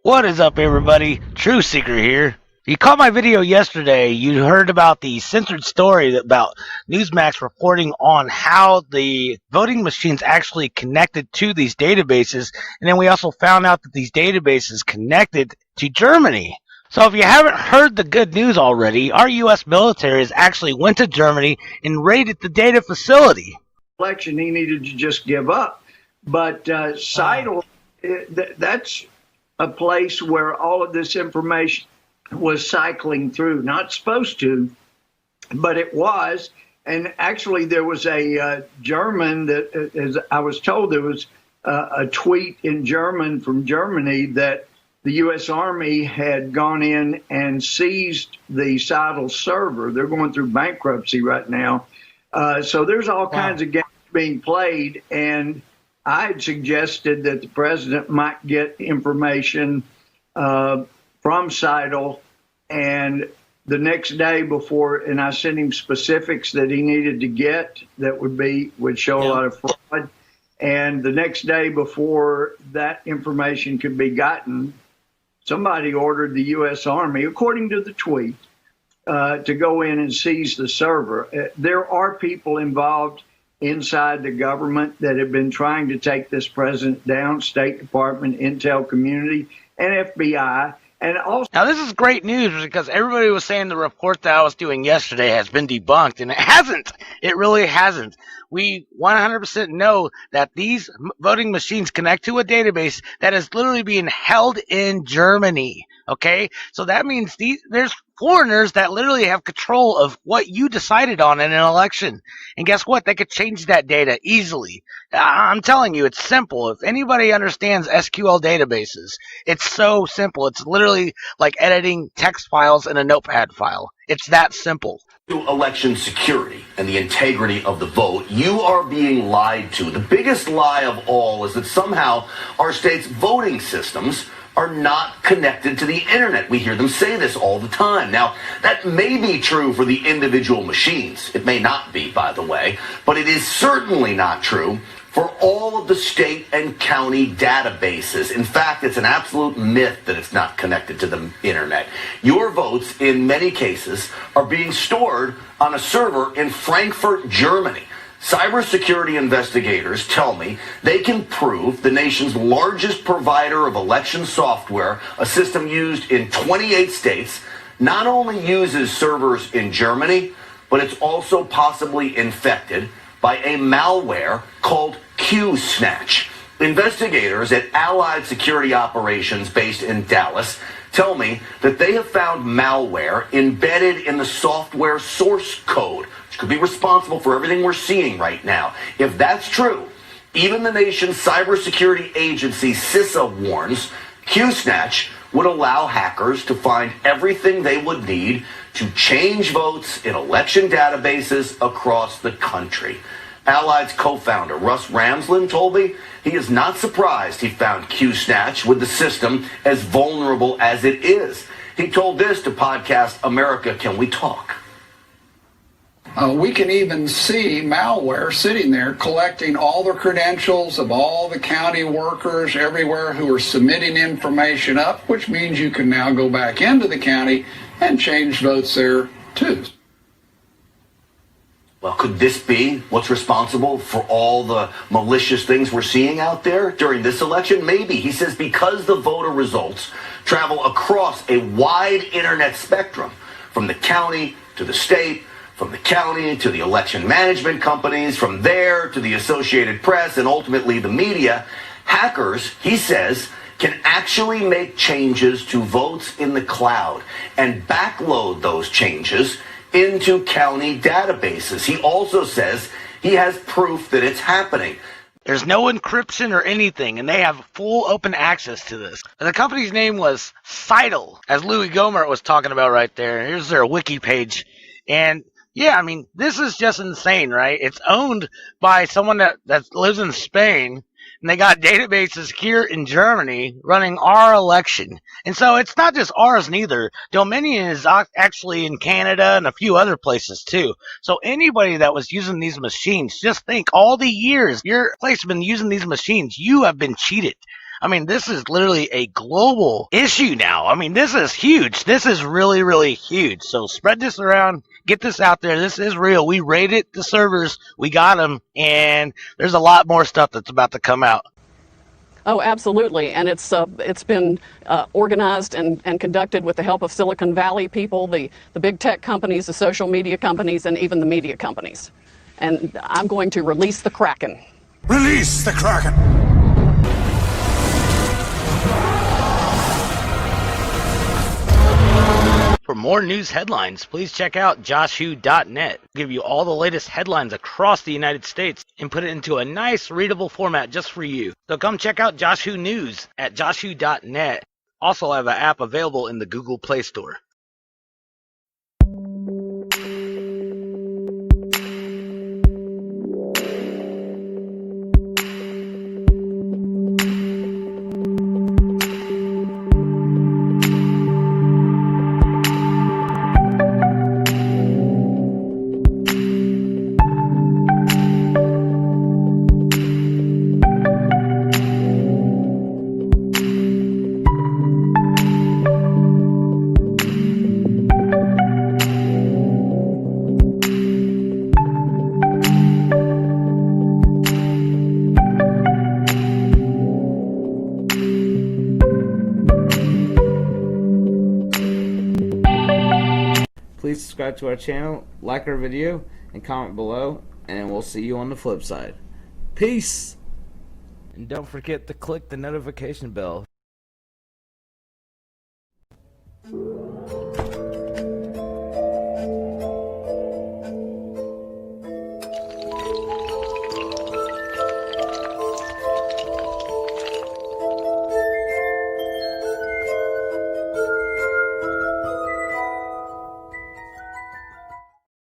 What is up, everybody? True Seeker here. You caught my video yesterday. You heard about the censored story about Newsmax reporting on how the voting machines actually connected to these databases, and then we also found out that these databases connected to Germany. So if you haven't heard the good news already, our U.S. military has actually went to Germany and raided the data facility. Election, he needed to just give up. But Scytl, that's a place where all of this information was cycling through. Not supposed to, but it was. And actually, there was a German that, as I was told, there was a tweet in German from Germany that the U.S. Army had gone in and seized the Scytl server. They're going through bankruptcy right now. So there's all kinds of games being played. And I had suggested that the president might get information from Scytl, and the next day before, and I sent him specifics that he needed to get that would show a lot of fraud. And the next day before that information could be gotten, somebody ordered the U.S. Army, according to the tweet, to go in and seize the server. There are people involved inside the government that have been trying to take this president down, State Department, Intel community, and FBI. And also, now, this is great news because everybody was saying the report that I was doing yesterday has been debunked, and it hasn't. It really hasn't. We 100% know that these voting machines connect to a database that is literally being held in Germany. Okay? So that means there's foreigners that literally have control of what you decided on in an election. And guess what? They could change that data easily. I'm telling you, it's simple. If anybody understands SQL databases, it's so simple. It's literally like editing text files in a notepad file. It's that simple. To election security and the integrity of the vote, you are being lied to. The biggest lie of all is that somehow our state's voting systems are not connected to the internet. We hear them say this all the time. Now, that may be true for the individual machines. It may not be, by the way, but it is certainly not true for all of the state and county databases. In fact, it's an absolute myth that it's not connected to the internet. Your votes, in many cases, are being stored on a server in Frankfurt, Germany. Cybersecurity investigators tell me they can prove the nation's largest provider of election software, a system used in 28 states, not only uses servers in Germany, but it's also possibly infected by a malware called Q-Snatch. Investigators at Allied Security Operations based in Dallas tell me that they have found malware embedded in the software source code, which could be responsible for everything we're seeing right now. If that's true, even the nation's cybersecurity agency, CISA, warns Q-Snatch would allow hackers to find everything they would need to change votes in election databases across the country. Allied's co-founder, Russ Ramsland, told me he is not surprised he found Q-Snatch with the system as vulnerable as it is. He told this to podcast America Can We Talk? We can even see malware sitting there collecting all the credentials of all the county workers everywhere who are submitting information up, which means you can now go back into the county and change votes there too. Well, could this be what's responsible for all the malicious things we're seeing out there during this election? Maybe. He says because the voter results travel across a wide internet spectrum, from the county to the state, from the county to the election management companies, from there to the Associated Press, and ultimately the media, hackers, he says, can actually make changes to votes in the cloud and backload those changes into county databases. He also says he has proof that it's happening. There's no encryption or anything, and they have full open access to this. The company's name was Scytl, as Louis Gohmert was talking about right there. Here's their wiki page. And yeah, I mean, this is just insane, right? It's owned by someone that lives in Spain, and they got databases here in Germany running our election. And so it's not just ours neither. Dominion is actually in Canada and a few other places too. So anybody that was using these machines, just think all the years your place has been using these machines, you have been cheated. I mean, this is literally a global issue now. I mean, this is huge. This is really, really huge. So spread this around. Get this out there. This is real. We raided the servers. We got them. And there's a lot more stuff that's about to come out. Oh, absolutely. And it's been organized and conducted with the help of Silicon Valley people, the big tech companies, the social media companies, and even the media companies. And I'm going to release the Kraken. Release the Kraken! For more news headlines, please check out joshwho.net. Give you all the latest headlines across the United States and put it into a nice readable format just for you. So come check out Josh Who News at joshwho.net. Also, I have an app available in the Google Play Store. Please subscribe to our channel, like our video, and comment below, and we'll see you on the flip side. Peace! And don't forget to click the notification bell.